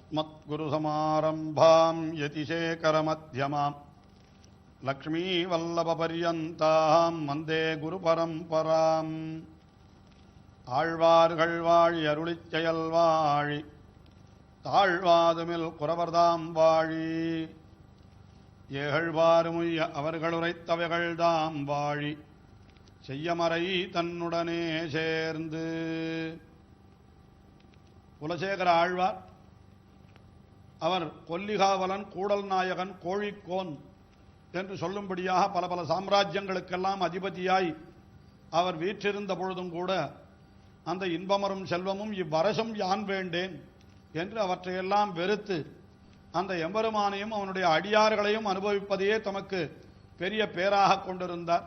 अस्मद्गुरुसमारम्भां यतिशेखरमध्यमां लक्ष्मीवल्लभपर्यन्तां वन्दे गुरुपरम्पराम् ஆழ்வார்கள் வாழி அருளிச் செயல் வாழி தாழ்வாதுமில் குறவர்தாம் வாழி ஏகழ்வாறுமுய்ய அவர்கள் உரைத்தவைகள்தாம் வாழி செய்யமறை தன்னுடனே சேர்ந்து. குலசேகர ஆழ்வார் அவர் கொல்லிகாவலன், கூடல் நாயகன், கோழிக்கோன் என்று சொல்லும்படியாக பல பல சாம்ராஜ்யங்களுக்கெல்லாம் அதிபதியாய் அவர் வீற்றிருந்த பொழுதும் கூட அந்த இன்பமரும் செல்வமும் இவ்வரசும் யான் வேண்டேன் என்று அவற்றையெல்லாம் வெறுத்து அந்த எம்பெருமானையும் அவனுடைய அடியார்களையும் அனுபவிப்பதையே தமக்கு பெரிய பேராக கொண்டிருந்தார்.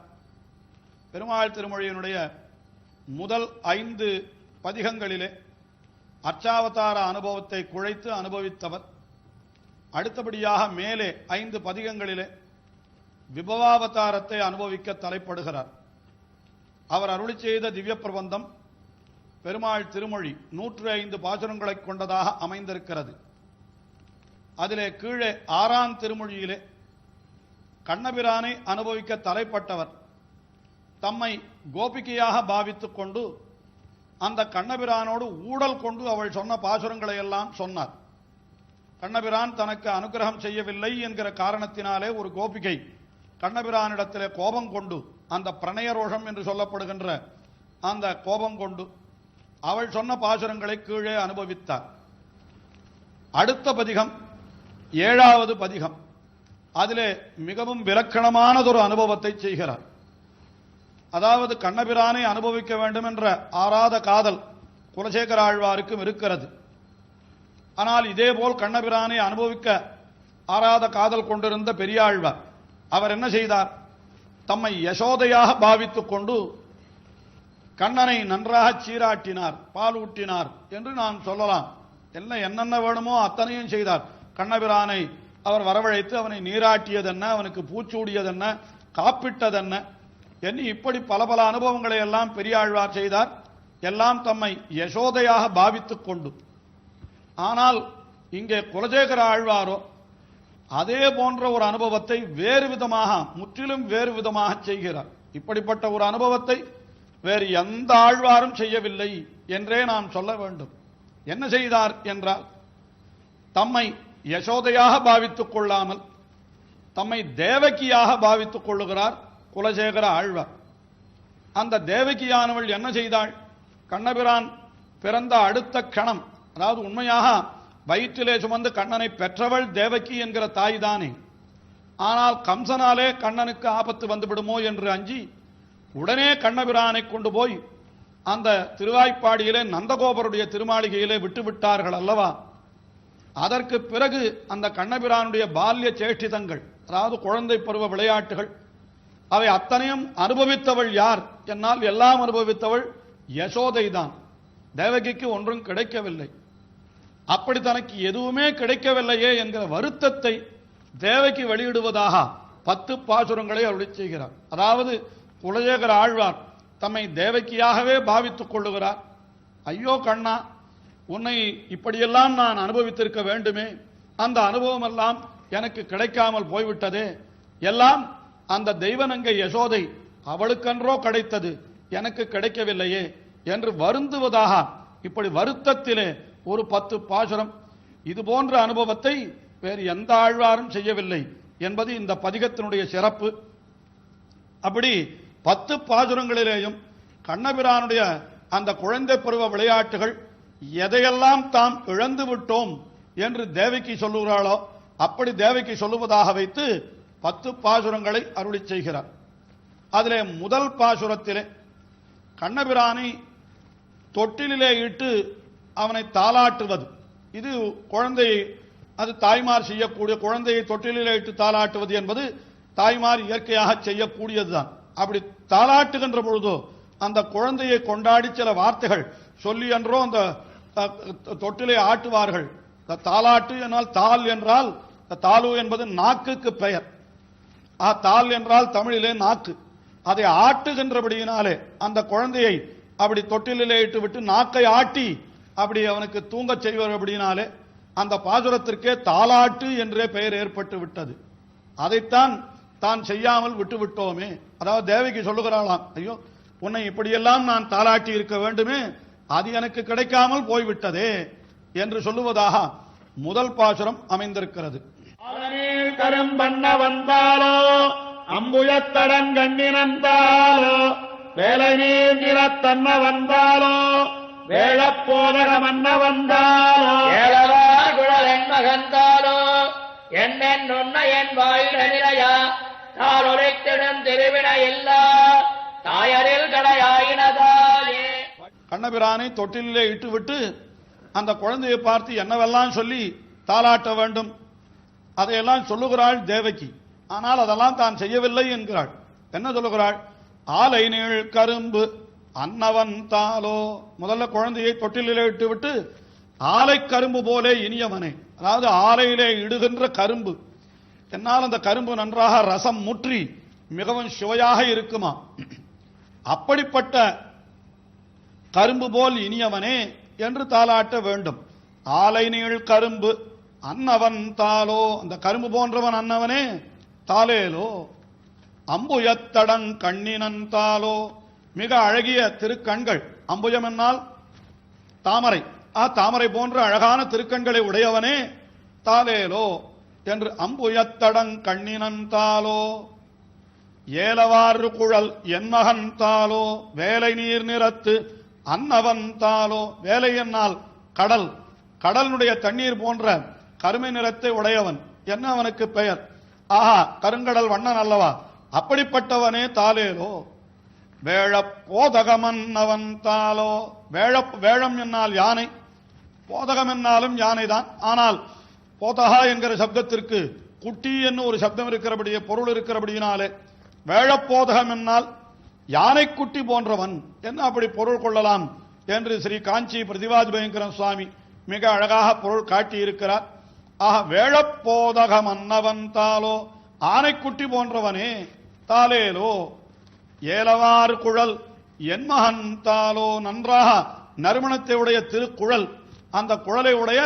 பெருமாள் திருமொழியினுடைய முதல் 5 பதிகங்களிலே அர்ச்சாவதார அனுபவத்தை குழைத்து அனுபவித்தவர். அடுத்தபடியாக மேலே 5 பதிகங்களிலே விபவாவதாரத்தை அனுபவிக்க தலைப்படுகிறார். அவர் அருளி செய்த திவ்ய பிரபந்தம் பெருமாள் திருமொழி 105 பாசுரங்களை கொண்டதாக அமைந்திருக்கிறது. அதிலே கீழே 6ஆம் திருமொழியிலே கண்ணபிரானை அனுபவிக்க தலைப்பட்டவர் தம்மை கோபிகையாக பாவித்துக் கொண்டு அந்த கண்ணபிரானோடு ஊடல் கொண்டு அவள் சொன்ன பாசுரங்களை எல்லாம் சொன்னார். கண்ணபிரான் தனக்கு அனுகிரகம் செய்யவில்லை என்கிற காரணத்தினாலே ஒரு கோபிகை கண்ணபிரானிடத்திலே கோபம் கொண்டு, அந்த பிரணயரோஷம் என்று சொல்லப்படுகின்ற அந்த கோபம் கொண்டு அவள் சொன்ன பாசுரங்களை கீழே அனுபவித்தார். அடுத்த பதிகம் 7வது பதிகம். அதிலே மிகவும் விலக்கணமானதொரு அனுபவத்தை செய்கிறார். அதாவது கண்ணபிரானை அனுபவிக்க வேண்டும் என்ற ஆறாத காதல் குலசேகர ஆழ்வாருக்கும் இருக்கிறது. ஆனால் இதேபோல் கண்ணபிரானை அனுபவிக்க ஆறாத காதல் கொண்டிருந்த பெரியாழ்வார் அவர் என்ன செய்தார்? தம்மை யசோதையாக பாவித்துக் கொண்டு கண்ணனை நன்றாக சீராட்டினார், பால் ஊட்டினார் என்று நாம் சொல்லலாம். என்னென்ன வேணுமோ அத்தனையும் செய்தார். கண்ணபிரானை அவர் வரவழைத்து அவனை நீராட்டியதென்ன, அவனுக்கு பூச்சூடியதென்ன, காப்பிட்டதென்ன என்று இப்படி பல பல அனுபவங்களை எல்லாம் பெரியாழ்வார் செய்தார். எல்லாம் தம்மை யசோதையாக பாவித்துக் கொண்டு. ஆனால் இங்கே குலசேகர ஆழ்வாரோ அதே போன்ற ஒரு அனுபவத்தை வேறு விதமாக, முற்றிலும் வேறு விதமாக செய்கிறார். இப்படிப்பட்ட ஒரு அனுபவத்தை வேறு எந்த ஆழ்வாரும் செய்யவில்லை என்றே நாம் சொல்ல வேண்டும். என்ன செய்தார் என்றால், தம்மை யசோதையாக பாவித்துக் கொள்ளாமல் தம்மை தேவகியாக பாவித்துக் கொள்ளுகிறார் குலசேகர ஆழ்வார். அந்த தேவகியானவள் என்ன செய்தாள்? கண்ணபிரான் பிறந்த அடுத்த கணம், அதாவது உண்மையாக வயிற்றிலே சுமந்து கண்ணனை பெற்றவள் தேவகி என்கிற தாய் தானே. ஆனால் கம்சனாலே கண்ணனுக்கு ஆபத்து வந்துவிடுமோ என்று அஞ்சி உடனே கண்ணபிரானை கொண்டு போய் அந்த திருவாய்ப்பாடியிலே நந்தகோபருடைய திருமாளிகையிலே விட்டுவிட்டார்கள் அல்லவா? அதற்கு பிறகு அந்த கண்ணபிரானுடைய பால்ய சேஷ்டிதங்கள், அதாவது குழந்தை பருவ விளையாட்டுகள், அவை அத்தனையும் அனுபவித்தவள் யார் என்னால் எல்லாம் அனுபவித்தவள் யசோதை தான். தேவகிக்கு ஒன்றும் கிடைக்கவில்லை. அப்படி தனக்கு எதுவுமே கிடைக்கவில்லையே என்கிற வருத்தத்தை தேவகி வெளியிடுவதாக 10 பாசுரங்களை அருளி செய்கிறார். அதாவது குலசேகர ஆழ்வார் தம்மை தேவகியாகவே பாவித்துக் கொள்ளுகிறார். ஐயோ கண்ணா, உன்னை இப்படியெல்லாம் நான் அனுபவித்திருக்க வேண்டுமே, அந்த அனுபவம் எல்லாம் எனக்கு கிடைக்காமல் போய்விட்டதே, எல்லாம் அந்த தெய்வநங்கை யசோதை அவளுக்கன்றோ கிடைத்தது, எனக்கு கிடைக்கவில்லையே என்று வருந்துவதாக இப்படி வருத்தத்திலே ஒரு 10 பாசுரம். இது போன்ற அனுபவத்தை வேறு எந்த ஆழ்வாரும் செய்யவில்லை என்பது இந்த பதிகத்தினுடைய சிறப்பு. அப்படி 10 பாசுரங்களிலேயும் கண்ணபிரானுடைய அந்த குழந்தை பருவ விளையாட்டுகள் எதையெல்லாம் தாம் இழந்து விட்டோம் என்று தேவகி சொல்லுகிறாளோ அப்படி தேவகி சொல்லுவதாக வைத்து 10 பாசுரங்களை அருளி செய்கிறார். அதிலே முதல் பாசுரத்திலே கண்ணபிரானை தொட்டிலே இட்டு அவனை தாலாட்டுவது, இது குழந்தையை, அது தாய்மார் செய்யக்கூடிய, குழந்தையை தொட்டிலே இட்டு தாலாட்டுவது என்பது தாய்மார் இயற்கையாக செய்யக்கூடியதுதான். அப்படி தாலாட்டுகின்ற பொழுதோ அந்த குழந்தையை கொண்டாடி சில வார்த்தைகள் சொல்லி என்றோ அந்த தொட்டிலே ஆட்டுவார்கள். தாலாட்டு என்றால், தால் என்றால், தாலு என்பது நாக்குக்கு பெயர். தால் என்றால் தமிழிலே நாக்கு. அதை ஆட்டுகின்றபடியினாலே அந்த குழந்தையை அப்படி தொட்டிலே இட்டு விட்டு நாக்கை ஆட்டி அப்படி அவனுக்கு தூங்கச் செய்வார். அப்படினாலே அந்த பாசுரத்திற்கே தாலாட்டு என்றே பெயர் ஏற்பட்டு விட்டது. அதைத்தான் தான் செய்யாமல் விட்டு விட்டோமே. அதாவது தேவகி சொல்லுகிறாளாம், ஐயோ உன்னை இப்படியெல்லாம் நான் தாலாட்டி இருக்க வேண்டுமே, அது எனக்கு கிடைக்காமல் போய்விட்டதே என்று சொல்லுவதாக முதல் பாசுரம் அமைந்திருக்கிறது. கரும்பண்ண வந்தாலோ அம்புயத்தடன் கண்ணினந்தாலோ வேலை நீர் நிறத்தன்ன வந்தாலோ வேளப்போதகமன்ன வந்தாலோ ஏழவார் குழல் என் மகந்தாலோ என்னென்ன என் வாயில நிலையா தால் உரைத்திடும் திருவினை இல்லா தாயரில் கடையாயினதாயே. கண்ணபிரானை தொட்டிலே இட்டுவிட்டு அந்த குழந்தையை பார்த்து என்னவெல்லாம் சொல்லி தாலாட்ட வேண்டும் அதையெல்லாம் சொல்லுகிறாள் தேவகி. ஆனால் அதெல்லாம் தான் செய்யவில்லை என்கிறாள். என்ன சொல்லுகிறாள்? ஆலை நீள் கரும்பு அன்னவன் தாலோ. முதல்ல குழந்தையை தொட்டிலே இட்டுவிட்டு ஆலை கரும்பு போலே இனியவனே, அதாவது ஆலையிலே இடுகின்ற கரும்பு, என்னால் அந்த கரும்பு நன்றாக ரசம் முற்றி மிகவும் சுவையாக இருக்குமா, அப்படிப்பட்ட கரும்பு போல் இனியவனே என்று தாலாட்ட வேண்டும். ஆலை நீள் கரும்பு அன்னவன் தாலோ, அந்த கரும்பு போன்றவன் அன்னவனே தாலேலோ. அம்புயத்தடங் கண்ணினன் தாலோ, மிக அழகிய திருக்கண்கள். அம்புயம் என்னால் தாமரை, தாமரை போன்ற அழகான திருக்கண்களை உடையவனே தாலேலோ என்று அம்புயத்தடங் கண்ணினன் தாலோ. ஏலவாறு குழல் என் மகன் தாலோ, வேலை நீர் நிறத்து அன்னவன் தாலோ. வேலை என்னால் கடல், கடலுடைய தண்ணீர் போன்ற கருமை நிறத்தை உடையவன் என்ன அவனுக்கு பெயர்? ஆஹா, கருங்கடல் வண்ணன் அல்லவா, அப்படிப்பட்டவனே தாலேலோ. வேழப்போதகமன்னவன் தாலோ. வேழம் என்னால் யானை, போதகம் என்னாலும் யானைதான். ஆனால் போதகா என்கிற சப்தத்திற்கு குட்டி என்ன ஒரு சப்தம் இருக்கிறபடியே, பொருள் இருக்கிறபடியினாலே வேழப்போதகம் என்னால் யானைக்குட்டி போன்றவன் என்ன அப்படி பொருள் கொள்ளலாம் என்று ஸ்ரீ காஞ்சி பிரதிவாதி பயங்கரம் சுவாமி மிக அழகாக பொருள் காட்டியிருக்கிறார். ஆக வேழப்போதகம் அன்னவன் தாலோ, ஆனைக்குட்டி போன்றவனே தாலேலோ. ஏலவாறு குழல் என் மகன் தாலோ, நன்றாக நறுமணத்தை உடைய திருக்குழல், அந்த குழலை உடைய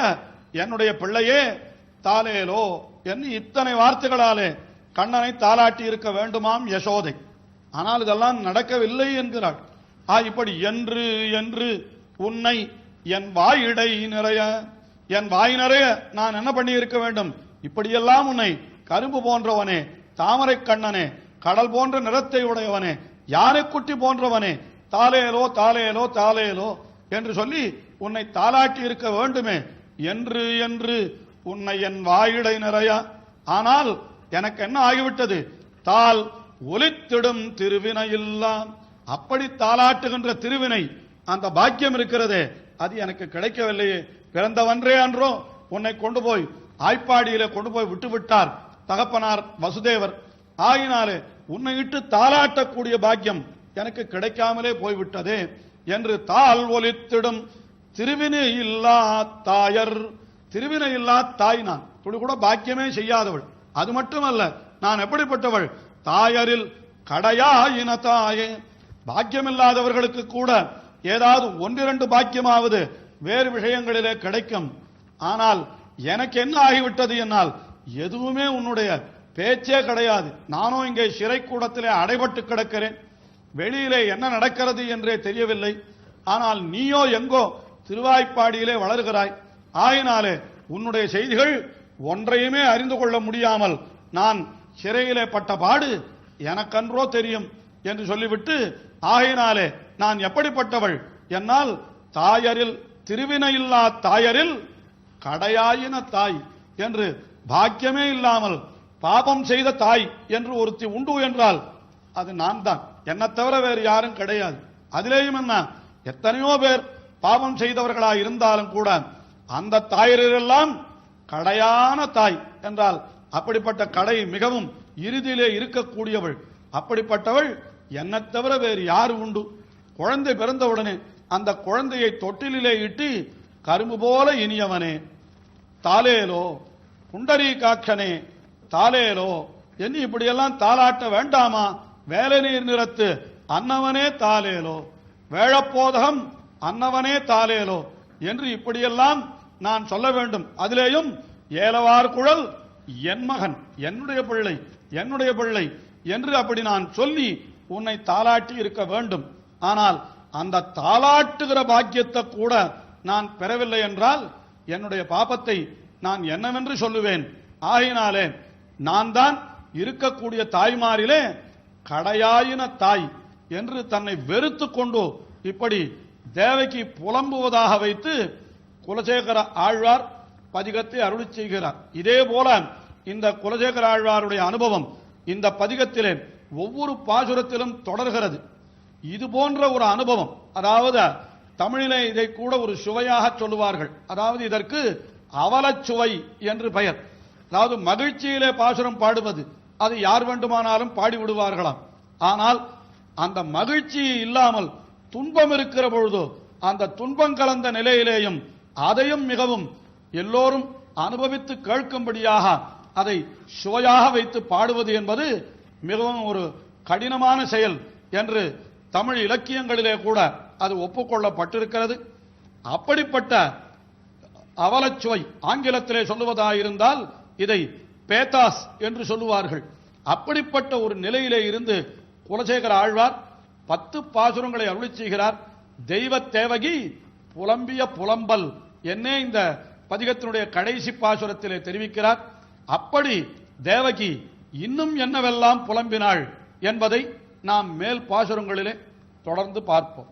என்னுடைய பிள்ளையே தாலேலோ என்று இத்தனை வார்த்தைகளாலே கண்ணனை தாலாட்டி இருக்க வேண்டுமாம் யசோதை. ஆனால் இதெல்லாம் நடக்கவில்லை என்கிறாள். இப்படி என்று என்று உன்னை என் வாயிடை நிறைய, என் வாய் நிறைய நான் என்ன பண்ணி இருக்க வேண்டும்? இப்படியெல்லாம் உன்னை கரும்பு போன்றவனே, தாமரை கண்ணனே, கடல் போன்ற நிறத்தை உடையவனே, யானைக்குட்டி போன்றவனே தாலேலோ தாலேலோ தாலேலோ என்று சொல்லி உன்னை தாலாட்டி இருக்க வேண்டுமே. என்று என்று உன்னை என் வாயிடை நிறைய. ஆனால் எனக்கு என்ன ஆகிவிட்டது? தால் ஒலித்திடும் திருவினை எல்லாம். அப்படி தாலாட்டுகின்ற திருவினை, அந்த பாக்கியம் இருக்கிறதே, அது எனக்கு கிடைக்கவில்லையே. பிறந்தவன்றே அன்றோ உன்னை கொண்டு போய் ஆய்ப்பாடியிலே கொண்டு போய் விட்டுவிட்டார் தகப்பனார் வசுதேவர். ஆகினாலே உன்னை இட்டு தாலாட்டக்கூடிய பாக்கியம் எனக்கு கிடைக்காமலே போய்விட்டதே என்று தால் ஒலித்திடும் திருவினை இல்லா தாயர். திருவினை இல்லா தாய் நான், துளி கூட பாக்கியமே செய்யாதவள். அது மட்டுமல்ல, நான் எப்படிப்பட்டவள்? தாயரில் கடையாயின தாயே. பாக்கியமில்லாதவர்களுக்கு கூட ஏதாவது ஒன்றிரண்டு பாக்கியமாவது வேறு விஷயங்களிலே கிடைக்கும். ஆனால் எனக்கு என்ன ஆகிவிட்டது என்னால்? எதுவுமே உன்னுடைய பேச்சே கிடையாது. நானும் இங்கே சிறைக்கூடத்திலே அடைபட்டு கிடக்கிறேன். வெளியிலே என்ன நடக்கிறது என்றே தெரியவில்லை. ஆனால் நீயோ எங்கோ திருவாய்ப்பாடியிலே வளர்கிறாய். ஆயினாலே உன்னுடைய செய்திகள் ஒன்றையுமே அறிந்து கொள்ள முடியாமல் நான் சிறையிலே பட்ட பாடு எனக்கன்றோ தெரியும் என்று சொல்லிவிட்டு, ஆகையினாலே நான் எப்படிப்பட்டவள் என்னால்? தாயரில் திருவினையில்லா தாயரில் கடையாயின தாய் என்று, பாக்கியமே இல்லாமல் பாபம் செய்த தாய் என்று ஒருத்தி உண்டு என்றால் அது நான் தான். என்னை தவிர வேறு யாரும் கிடையாது. அதிலேயும் என்ன, எத்தனையோ பேர் பாவம் செய்தவர்களாக இருந்தாலும் கூட அந்த தாயரெல்லாம் கடையான தாய் என்றால், அப்படிப்பட்ட கடை மிகவும் இறுதியிலே இருக்கக்கூடியவள். அப்படிப்பட்டவள் என்னை தவிர வேறு யாரு உண்டு? குழந்தை பிறந்தவுடனே அந்த குழந்தையை தொட்டிலே இட்டு கரும்பு போல இனியவனே தாலேலோ, புண்டரீகாட்சனே தாலேலோ என்று இப்படியெல்லாம் தாலாட்ட வேண்டாமா? வேலை நீர் நிறத்து அன்னவனே தாலேலோ, வேழப்போதகம் அன்னவனே தாலேலோ என்று இப்படியெல்லாம் நான் சொல்ல வேண்டும். அதிலேயும் ஏலவார் குழல் என் மகன், என்னுடைய பிள்ளை, என்னுடைய பிள்ளை என்று அப்படி நான் சொல்லி உன்னை தாலாட்டி இருக்க வேண்டும். ஆனால் அந்த தாலாட்டுகிற பாக்கியத்தை கூட நான் பெறவில்லை என்றால் என்னுடைய பாபத்தை நான் என்னவென்று சொல்லுவேன். ஆகையினாலே நான் தான் இருக்கக்கூடிய தாய்மாரிலே கடையாயின தாய் என்று தன்னை வெறுத்து கொண்டு இப்படி தேவகி புலம்புவதாக வைத்து குலசேகர ஆழ்வார் பதிகத்தை அருளி செய்கிறார். இதே போல இந்த குலசேகர ஆழ்வாருடைய அனுபவம் இந்த பதிகத்திலே ஒவ்வொரு பாசுரத்திலும் தொடர்கிறது. இது போன்ற ஒரு அனுபவம், அதாவது தமிழிலே இதை கூட ஒரு சுவையாக சொல்லுவார்கள். அதாவது இதற்கு அவலச்சுவை என்று பெயர். அதாவது மகிழ்ச்சியிலே பாசுரம் பாடுவது, அது யார் வேண்டுமானாலும் பாடிவிடுவார்களாம். ஆனால் அந்த மகிழ்ச்சி இல்லாமல் துன்பம் இருக்கிற பொழுது அந்த துன்பம் கலந்த நிலையிலேயும் அதையும் மிகவும் எல்லோரும் அனுபவித்து கேட்கும்படியாக அதை சுவையாக வைத்து பாடுவது என்பது மிகவும் ஒரு கடினமான செயல் என்று தமிழ் இலக்கியங்களிலே கூட அது ஒப்புக்கொள்ளப்பட்டிருக்கிறது. அப்படிப்பட்ட அவலச்சுவை ஆங்கிலத்திலே சொல்லுவதாயிருந்தால் இதை பேதாஸ் என்று சொல்லுவார்கள். அப்படிப்பட்ட ஒரு நிலையிலே இருந்து குலசேகர ஆழ்வார் 10 பாசுரங்களை அருளி செய்கிறார். தெய்வ தேவகி புலம்பிய புலம்பல் என்னே இந்த பதிகத்தினுடைய கடைசி பாசுரத்திலே தெரிவிக்கிறார். அப்படி தேவகி இன்னும் என்னவெல்லாம் புலம்பினாள் என்பதை நாம் மேல் பாசுரங்களிலே தொடர்ந்து பார்ப்போம்.